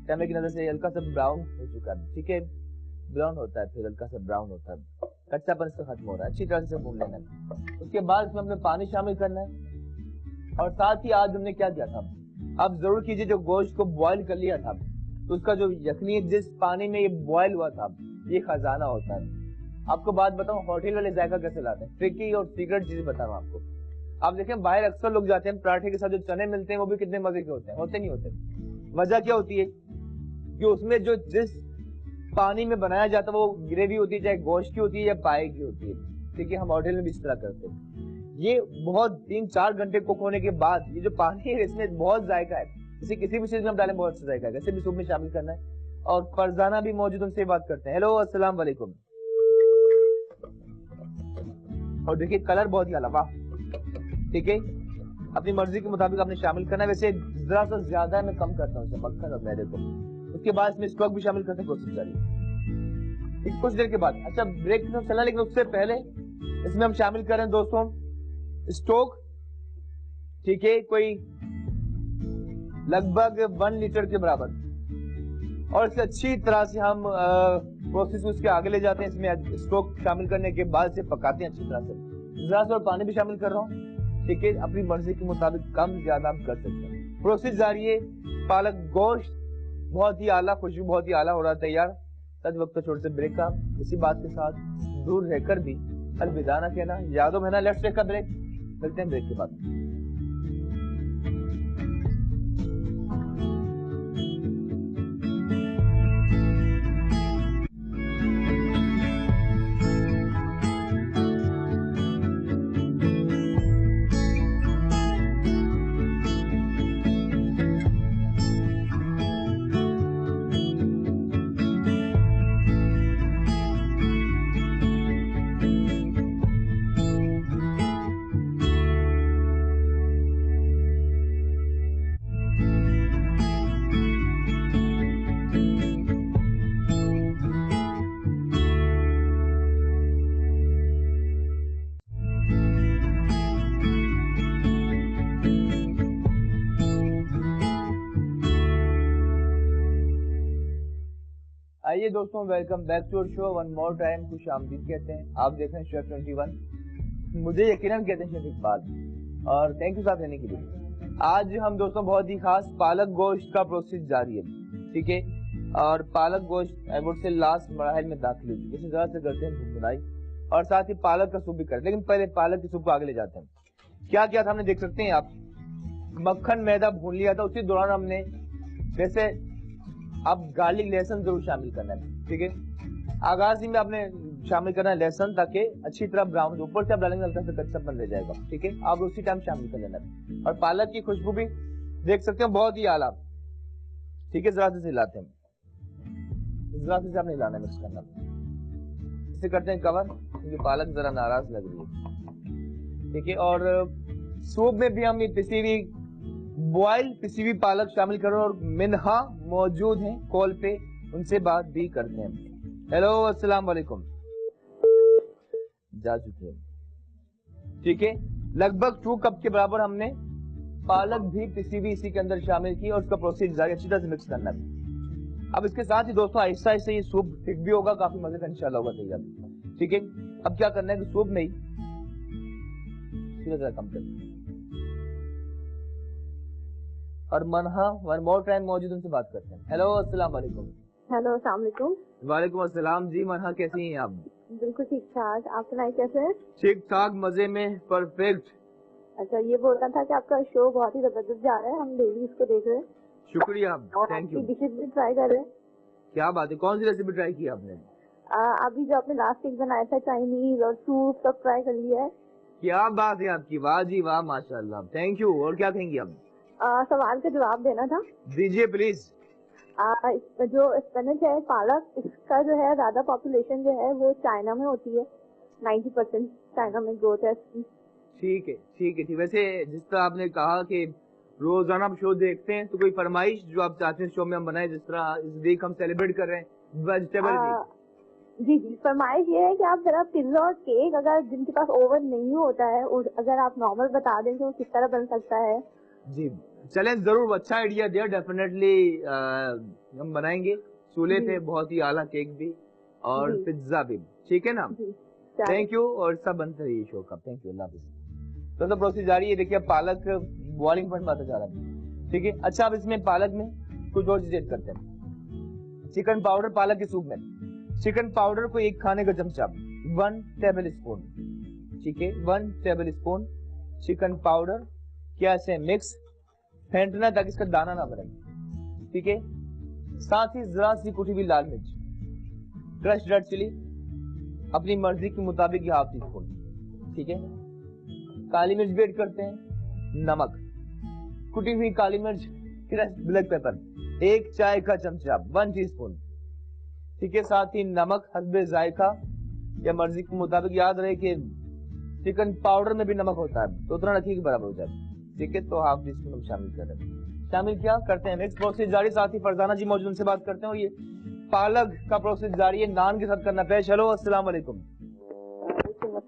कैमरे की नजर से, हल्का सा ब्राउन हो चुका है, ठीक है, ब्राउन होता है, फिर हल्का सा ब्राउन होता है, कच्चापन इसका खत्म हो रहा है, अच्छी तरह से भून लेना है। उसके बाद इसमें हमने पानी शामिल करना है। और साथ ही आज हमने क्या किया था, आप जरूर कीजिए, जो गोश्त को बॉईल कर लिया था, तो उसका जो यखनी जिस पानी में ये बॉयल हुआ था, ये खजाना होता है। आपको बात बताऊं, होटल वाले जायका कैसे लाते हैं, ट्रिकी और सीक्रेट चीज बता रहा हूं आपको। आप देखें बाहर अक्सर लोग जाते हैं, पराठे के साथ जो चने मिलते हैं वो भी कितने मजे के होते नहीं होते। वजह क्या होती है कि उसमें जो जिस पानी में बनाया जाता है वो ग्रेवी होती है, चाहे गोश्त की होती है या पाए की होती है, ठीक है। हम होटल में भी इस तरह करते हैं। ये बहुत 3-4 घंटे कुक होने के बाद ये जो पानी है इसमें बहुत जायका है। जैसे किसी भी चीज में हम डालें बहुत अच्छा जायका है, जैसे भी सूप में शामिल करना है। और फरजाना भी मौजूद, उनसे बात करते हैं। हेलो, अस्सलाम वालेकुम। और देखिए कलर बहुत ही अलग, वाह, ठीक है। अपनी मर्जी के मुताबिक आपने शामिल करना है। वैसे जरा सा ज्यादा मैं कम करता हूँ मक्खन और मैदे को। उसके बाद इसमें स्टॉक भी शामिल करते हैं, प्रोसेस जारी कुछ देर के बाद। अच्छा, ब्रेक तो चलना, लेकिन उससे पहले इसमें हम शामिल कर रहे हैं दोस्तों स्टोक, ठीक है, कोई लगभग 1 लीटर के बराबर। और इसे अच्छी तरह से हम प्रोसेस उसके आगे ले जाते हैं। इसमें स्टोक शामिल करने के बाद से पकाते हैं अच्छी तरह से। जरा सा और पानी भी शामिल कर रहा हूँ, ठीक है। अपनी मर्जी के मुताबिक कम ज्यादा आप कर सकते हैं। प्रोसेस जारी है। पालक गोश्त बहुत ही आला, खुशबू बहुत ही आला हो रहा है तैयार। सच वक्त छोटे से ब्रेक का, इसी बात के साथ दूर रहकर भी अलविदा ना कहना, यादों में ना। लेट्स टेक अ ब्रेक, मिलते हैं ब्रेक के बाद। आइए दोस्तों, welcome back to our show. One more time खुश आमदीद कहते हैं। आप देख रहे हैं शेफ 21, मुझे यकीनन कहते हैं शेफ इकबाल, और थैंक यू साथ रहने के लिए। आज हम दोस्तों बहुत ही खास पालक गोश्त का प्रोसेस जारी है, ठीक है। और पालक गोश्त एवोर्ड से लास्ट मराहल में दाखिल हो चुके, इसी तरह से करते हैं भुनाई, और साथ ही पालक का सूप भी करते हैं। लेकिन पहले पालक के सूप को आगे ले जाते हैं। क्या क्या था हमने देख सकते हैं आप, मक्खन मैदा भून लिया था। उसी दौरान हमने, जैसे अब गार्लिक लहसुन जरूर शामिल करना है, ठीक है। आगाज ही में आपने शामिल करना है लहसुन, ताकि अच्छी तरह ब्राउन, ऊपर से आप डालेंगे हल्का सा कच्चापन रह जाएगा, ठीक है। आप उसी टाइम शामिल कर लेना है। और पालक की खुशबू भी देख सकते हैं बहुत ही आला, ठीक है। जरा से हिलाते हैं, जरा से आपने हिलाना है, मिक्स करना। इसे करते हैं कवर, क्योंकि पालक जरा नाराज लग रही है, ठीक है। और सूप में भी हम ये पिसी हुई बॉयल पिसी हुई पालक शामिल करो। और मिन्हा मौजूद हैं कॉल पे, उनसे बात भी करते हैं। हेलो, अस्सलाम वालेकुम। जा चुके हैं, ठीक है। लगभग 2 कप के बराबर हमने पालक भी पिसी हुई इसी के अंदर शामिल की, और उसका प्रोसेस जारी अच्छी तरह से मिक्स करना है। अब इसके साथ ही दोस्तों आहिस्ता आहिस्ता ये सूप थिक भी होगा, काफी मजे का इंशाल्लाह होगा तैयार, ठीक है। अब क्या करना है कि सूप में ही कम करना, और मनहा वन मोर टाइम मौजूद, उनसे बात करते हैं। हेलो, अस्सलाम वालेकुम। हेलो, अस्सलाम वालेकुम। वालेकुम अस्सलाम जी। मनहा कैसी हैं आप? बिल्कुल ठीक ठाक, आप सुनाइए कैसे हैं? ठीक ठाक, मजे में, परफेक्ट। अच्छा, ये बोलना था कि आपका शो बहुत ही जबरदस्त जा रहा है, हम डेली इसको देख रहे हैं। शुक्रिया, थैंक यू। डिशेज भी ट्राई कर रहे हैं। क्या बात है, कौन सी रेसिपी ट्राई की आपने? अभी जो आपने लास्ट वीक बनाया था चाइनीज और सूप सब ट्राई कर लिया है। क्या बात है आपकी, वाह जी वाह, माशाल्लाह, थैंक यू। और क्या कहेंगी आप? सवाल का जवाब देना था। दीजिए प्लीज। जो स्पिनच है, पालक, इसका जो है ज्यादा पॉपुलेशन जो है वो चाइना में होती है। 90% चाइना में ग्रोथ है इसकी। ठीक है ठीक है ठीक। वैसे जिस तरह आपने कहा कि रोजाना आप शो देखते हैं, तो कोई फरमाइश जो आप चाहते हैं शो में हम बनाए, जिस तरह इस वीक हम सेलिब्रेट कर रहे हैं वेजिटेबल वीक। जी जी, फरमाइश ये है कि आप जरा पिज्जा और केक, अगर जिनके पास ओवन नहीं होता है, अगर आप नॉर्मल बता दें कि वो किस तरह बन सकता है। जी चलें, जरूर, अच्छा आइडिया दिया, डेफिनेटली हम बनाएंगे। चूल्हे पे बहुत ही आला केक भी और पिज्जा भी, ठीक है ना? Thank you. और सब बनते रहिए शो का, थैंक यू, अल्लाह हाफिज़। तो प्रोसेस जारी है। देखिए पालक बॉइलिंग पॉइंट आता जा रहा है, ठीक है। अच्छा, अब इसमें पालक में कुछ और चीजें करते हैं। चिकन पाउडर पालक के सूप में, चिकन पाउडर को 1 खाने का चमचा, 1 टेबल स्पून, ठीक है, 1 टेबल स्पून चिकन पाउडर क्या से मिक्स फेंटना ताकि इसका दाना ना बने, ठीक है। साथ ही जरा सी कुटी हुई लाल मिर्च, क्रश रेड चिली अपनी मर्जी के मुताबिक 1/2 टीस्पून, ठीक है। काली मिर्च भी ऐड करते हैं, नमक, कुटी हुई काली मिर्च, क्रश ब्लैक पेपर 1 चाय का चमचा, 1 टीस्पून, ठीक है। साथ ही नमक हस्बे जायका या मर्जी के मुताबिक। याद रहे कि चिकन पाउडर में भी नमक होता है, तो उतना रखिए कि बराबर हो जाए, ठीक है। तो 1/2 टीस्पून हम शामिल कर रहे हैं। शामिल क्या करते हैं, नेक्स्ट प्रोसेस जारी। साथ ही फरजाना जी मौजूद, उनसे बात करते हैं। और ये पालक का प्रोसेस जारी है, नान के साथ करना पेश। हेलो, अस्सलाम वालेकुम। बहुत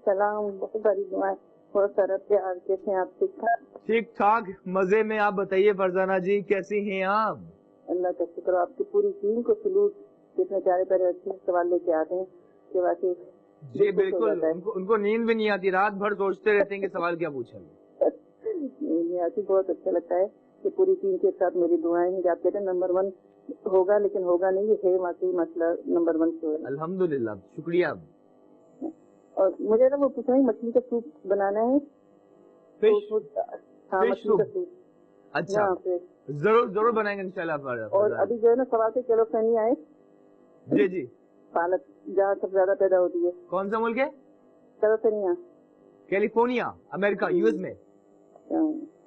सारी दुआएं, बहुत सारा प्यार, कैसे आप? ठीक ठाक? ठीक ठाक, मजे में। आप बताइए फरजाना जी, कैसी हैं आप? अल्लाह का शुक्र, आपकी पूरी टीम को सलूट। कितने प्यारे प्यारे अच्छे सवाल लेके आते हैं कि वाकई जी बिल्कुल, उनको नींद भी नहीं आती, रात भर सोचते रहते हैं कि सवाल क्या पूछेंगे। नहीं आती, बहुत अच्छा लगता है कि पूरी टीम के साथ मेरी दुआएं हैं कि आप कहते हैं नंबर 1 होगा, लेकिन होगा नहीं, ये है वाकई मसला नंबर 1 शो है। अल्हम्दुलिल्लाह, शुक्रिया। और मुझे ना वो पूछना है, मछली का सूप बनाना है। फिश, हाँ, मछली का सूप। अच्छा, जरूर जरूर बनाएंगे इंशाल्लाह। और अभी जो है ना सवाल से कैलिफोर्निया है। जी जी, पालक जहाँ सबसे ज्यादा पैदा होती है। कौन सा मुल्क है? कैलिफोर्निया। कैलिफोर्निया, अमेरिका, यूएस में।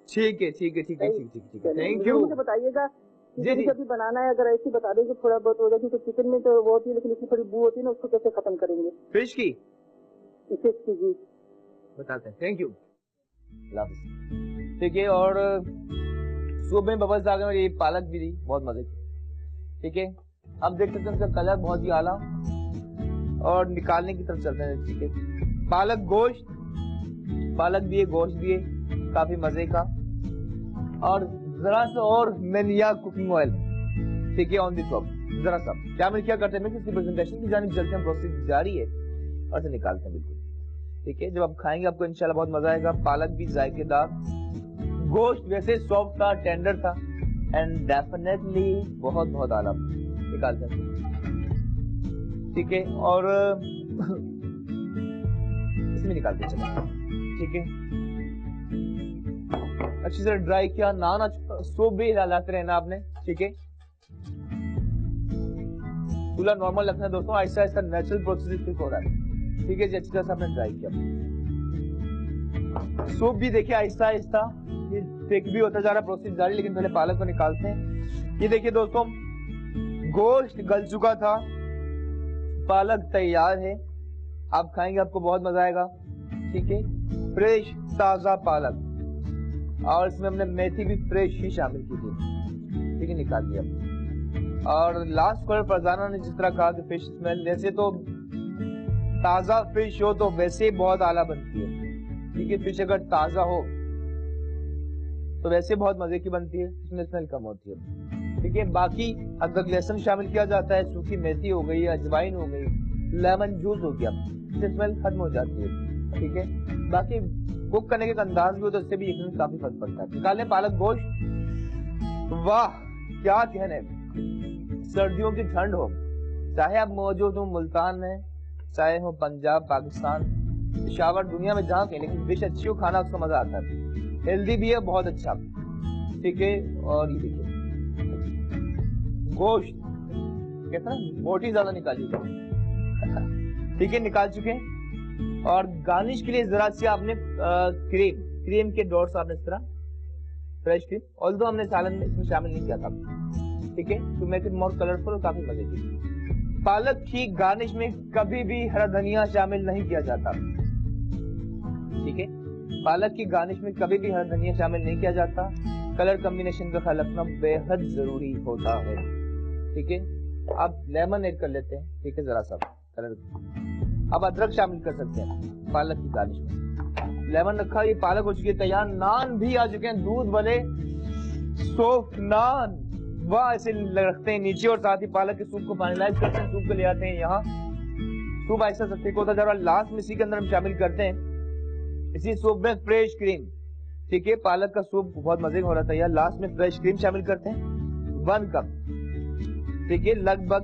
ठीक है ठीक है ठीक है ठीक ठीक ठीक है, थैंक यू। मुझे बताइएगा जी जी, कभी बनाना है, अगर ऐसी बता देंगे थोड़ा बहुत हो जाए, क्योंकि चिकन में तो वो होती है, लेकिन इसकी थोड़ी बू होती है ना, उसको कैसे खत्म करेंगे? फिश की जी बताते हैं, थैंक यू, ठीक है। और सूप में बबल्स आ गए और ये पालक भी दी, बहुत मजे की, ठीक है। अब देख सकते हैं उसका कलर बहुत ही आला। और निकालने की तरफ चलते हैं, ठीक है। पालक गोश्त, पालक भी है, गोश्त भी है, काफी मजे का। और जरा सा और मेनिया कुकिंग ऑयल, ठीक है, ऑन दी टॉप, जरा सा। क्या मैं क्या करते हैं, इसकी प्रेजेंटेशन की जानिब चलते हैं, प्रोसेस जारी है और से निकालते हैं, बिल्कुल ठीक है। जब आप खाएंगे आपको इंशाल्लाह बहुत मजा आएगा। पालक भी जायकेदार, गोश्त वैसे सॉफ्ट था, टेंडर था, एंड डेफिनेटली बहुत बहुत आला। निकालते हैं, ठीक है। और इसमें निकालते चले, ठीक है। अच्छी तरह ड्राई किया, नान सूप भी हिलाते रहना आपने, ठीक है। चूल्हा नॉर्मल रखना है दोस्तों, आहिस्ता आहिस्ता नेचुरल प्रोसेस हो रहा है, ठीक है जी। अच्छी तरह से आपने ड्राई किया। सूप भी देखिए आहिस्ता आहिस्ता थिक भी होता जा रहा, प्रोसेस जारी। लेकिन पहले पालक को निकालते हैं। ये देखिए दोस्तों, गोश्त गल चुका था, पालक तैयार है, आप खाएंगे आपको बहुत मजा आएगा, ठीक है। फ्रेश ताजा पालक, और इसमें हमने मेथी भी फ्रेश ही शामिल की थी, ठीक है, निकाल दिया। और लास्ट कॉलर फरजाना ने जिस तरह कहा कि फिश स्मेल, वैसे तो ताजा फिश हो तो वैसे ही बहुत आला बनती है, ठीक है। फिश अगर ताजा हो तो वैसे बहुत मजे की बनती है, उसमें स्मेल कम होती है, ठीक है। बाकी अदरक लहसुन शामिल किया जाता है, सूखी मेथी हो गई, अजवाइन हो गई, लेमन जूस हो गया, इससे स्मेल खत्म हो जाती है, ठीक है। बाकी कुक करने का अंदाज भी हो तो इससे भी यकीनन काफी फर्क पड़ता है। निकालें पालक गोश्त, वाह क्या कहने। सर्दियों की ठंड हो, चाहे आप मौजूद हो मुल्तान में, चाहे हो पंजाब पाकिस्तान, शावर दुनिया में जहाँ कहीं, लेकिन डिश अच्छी हो, खाना उसका मजा आता है, हेल्दी भी है, बहुत अच्छा। ठीक है, और ये देखिए गोश्त कहता है बोटी ज्यादा निकाली। ठीक है, निकाल चुके हैं। और गार्निश के लिए जरा सी आपने क्रीम के डॉट्स आपने इस तरह फ्रेश क्रीम, ऑल्दो हमने सालन में इसमें शामिल नहीं किया था। ठीक है, to make it more colourful और काफी मजे की। पालक की गार्निश में कभी भी हरा धनिया शामिल नहीं किया जाता। ठीक है, पालक की गार्निश में कभी भी हरा धनिया शामिल नहीं किया जाता। कलर कॉम्बिनेशन का ख्याल रखना बेहद जरूरी होता है। ठीक है, आप लेमन ऐड कर लेते हैं। ठीक है, जरा सा कलर। अब अदरक शामिल कर सकते हैं पालक की गार्निश में। लेमन रखा, ये पालक हो चुकी है तैयार। नान भी आ चुके हैं, दूध वाले सॉफ्ट नान, वाह ऐसे रखते हैं नीचे, और साथ ही पालक के सूप को फाइनलाइज करते हैं, सूप को ले आते हैं यहाँ। सूप ऐसा सब ठीक होता है। लास्ट में इसी के अंदर हम शामिल करते हैं इसी सूप में फ्रेश क्रीम। ठीक है, पालक का सूप बहुत मजे का हो रहा था यार। लास्ट में फ्रेश क्रीम शामिल करते हैं 1 कप। ठीक है, लगभग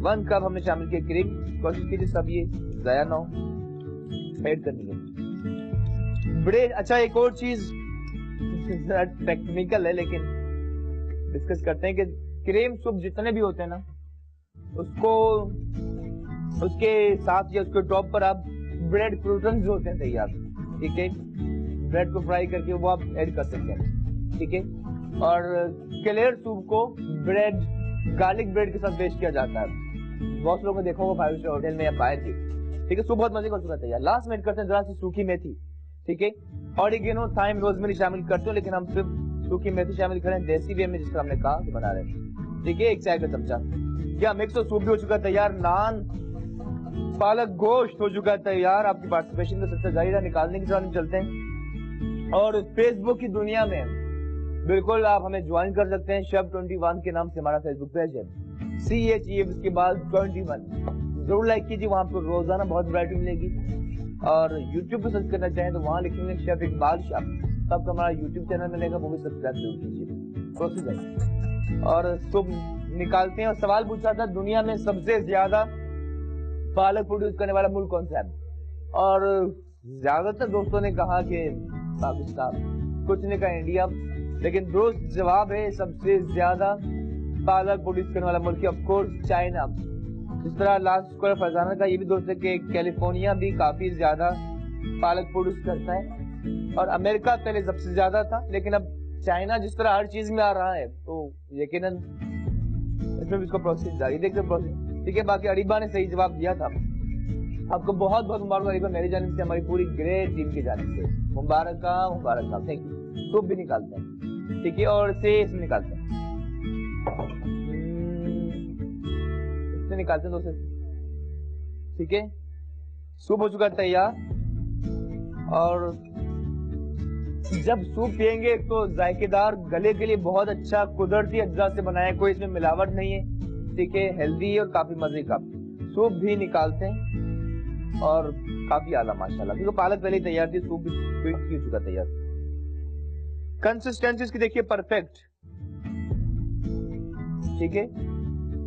1 कप हमने शामिल किया क्रीम। कोशिश कीजिए सब ये जाया ना हो, ऐड करनी है ब्रेड। अच्छा, एक और चीज टेक्निकल है लेकिन डिस्कस करते हैं कि क्रीम सूप जितने भी होते हैं ना, उसको उसके साथ या उसके टॉप पर आप ब्रेड क्रूटन्स जो होते हैं तैयार, ठीक है, ब्रेड को फ्राई करके वो आप ऐड कर सकते हैं। ठीक है, और क्लेयर सूप को ब्रेड गार्लिक ब्रेड के साथ पेश किया जाता है। बहुत लोगों ने देखा होगा 5 स्टार होटल में या बाहर की। ठीक है, सूप बहुत मजे का सूप तैयार। लास्ट में ऐड करते हैं जरा सी सूखी मेथी। ठीक है, ऑरिगेनो, थाइम, रोजमेरी शामिल करते हो, लेकिन हम सिर्फ सूखी मेथी शामिल करें देसी वे में, जिसका हमने कहा तो बना रहे हैं। ठीक है, 1 चाय का चमचा। क्या मिक्स और सूप भी हो चुका है तैयार। नान, पालक गोश्त हो चुका है तैयार। आपकी पार्टिसिपेशन का सबसे जाहिर है, निकालने की तरफ चलते हैं। और फेसबुक की दुनिया में बिल्कुल आप हमें ज्वाइन कर सकते हैं। शेफ 21 के नाम से हमारा फेसबुक पेज है, CHEF उसके बाद 21। जरूर लाइक कीजिए, वहां पर रोजाना बहुत वैरायटी मिलेगी। और यूट्यूब पे सर्च करना चाहें तो वहां लिखेंगे शेफ इकबाल शाह, तब हमारा यूट्यूब चैनल मिलेगा, वो भी सब्सक्राइब जरूर कीजिए। प्रोसीजर और सूप निकालते हैं। और सवाल पूछा था दुनिया में सबसे ज्यादा पालक प्रोड्यूस करने वाला मुल्क कौन सा है, और ज्यादातर दोस्तों ने कहा कि पाकिस्तान, कुछ ने कहा इंडिया, लेकिन दोस्त जवाब है सबसे ज्यादा पालक प्रोड्यूस करने वाला मुल्क है ऑफ कोर्स चाइना। जिस तरह लास्ट स्क्वायर फरजाना का ये भी दोस्त है कि कैलिफोर्निया भी काफी ज्यादा पालक प्रोड्यूस करता है, और अमेरिका पहले सबसे ज्यादा था, लेकिन अब चाइना जिस तरह हर चीज में आ रहा है तो यकीनन इसमें भी इसको प्रोसेस जारी देखते प्रोसेस। ठीक है, बाकी अरीबा ने सही जवाब दिया था। आपको बहुत बहुत मुबारक अरीबा, मेरी जानिब से, हमारी पूरी ग्रेट टीम की जानिब से मुबारक, थैंक यू। सूप भी निकालते हैं। ठीक है, और से इसमें निकालते हैं, इसमें निकालते हैं दोस्तों। ठीक है, सूप हो चुका है तैयार। और जब सूप पियेंगे तो जायकेदार, गले के लिए बहुत अच्छा, कुदरती अज्जा से बनाया, कोई इसमें मिलावट नहीं है। ठीक है, हेल्दी है और काफी मजे का। सूप भी निकालते हैं और काफी आला माशाल्लाह, क्योंकि पालक पहले ही तैयार थी, सूप भी हो चुका तैयार। कंसिस्टेंसी इसकी देखिए परफेक्ट। ठीक है,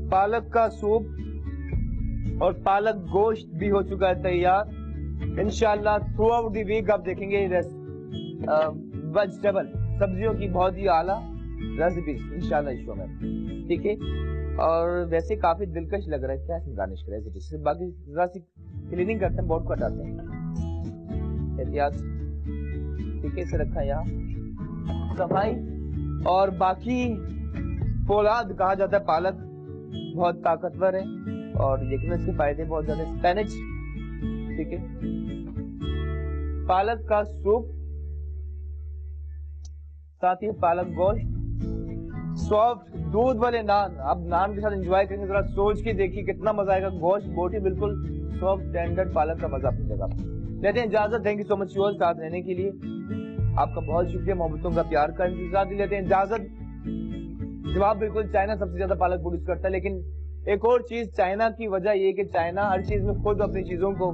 पालक का सूप और पालक गोश्त भी हो चुका है तैयार। इंशाल्लाह थ्रू आउट द वीक आप देखेंगे वेजिटेबल, सब्जियों की बहुत ही आला रेसिपी इंशाल्लाह इस शो में। ठीक है, और वैसे काफी दिलकश लग रहा है, क्या इसमें गार्निश करें ऐसे। बाकी जरा सी क्लीनिंग करते हैं, बोर्ड को हटाते हैं एहतियात। ठीक है, इसे रखा यहाँ सफाई। और बाकी फौलाद कहा जाता है, पालक बहुत ताकतवर है और लेकिन इसके फायदे बहुत ज्यादा। स्पिनच, ठीक है, पालक का सूप, साथ ही पालक गोश्त, सॉफ्ट दूध वाले नान। अब नान के साथ एंजॉय करेंगे, जरा सोच के देखिए कितना मजा आएगा। गोश्त बोटी बिल्कुल सॉफ्ट टेंडर, पालक का मजा अपनी जगह। लेते हैं इजाजत, thank you so much your साथ रहने के लिए, आपका बहुत शुक्रिया, मोहब्बतों का प्यार का इंतजार भी। लेते हैं इजाजत। जवाब बिल्कुल चाइना सबसे ज्यादा पालक प्रोड्यूस करता है, लेकिन एक और चीज चाइना की वजह ये कि चाइना हर चीज में खुद अपनी चीजों को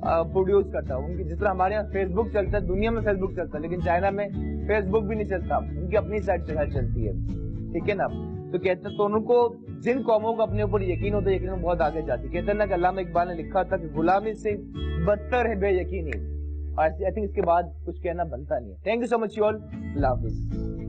प्रोड्यूस करता है। उनकी जिस तरह हमारे यहाँ फेसबुक चलता है, दुनिया में फेसबुक चलता है, लेकिन चाइना में फेसबुक भी नहीं चलता, उनकी अपनी साइट चलती है। ठीक है ना, तो कहते हैं तो उनको जिन कौमों को अपने ऊपर यकीन होता है, यकीन में बहुत आगे जाती है। कहते हैं ना कि अल्लामा इकबाल ने लिखा था कि गुलामी से बदतर है बेयकीनी। आई थिंक इसके बाद कुछ कहना बनता नहीं है। Thank you so much you all, Allah Hafiz.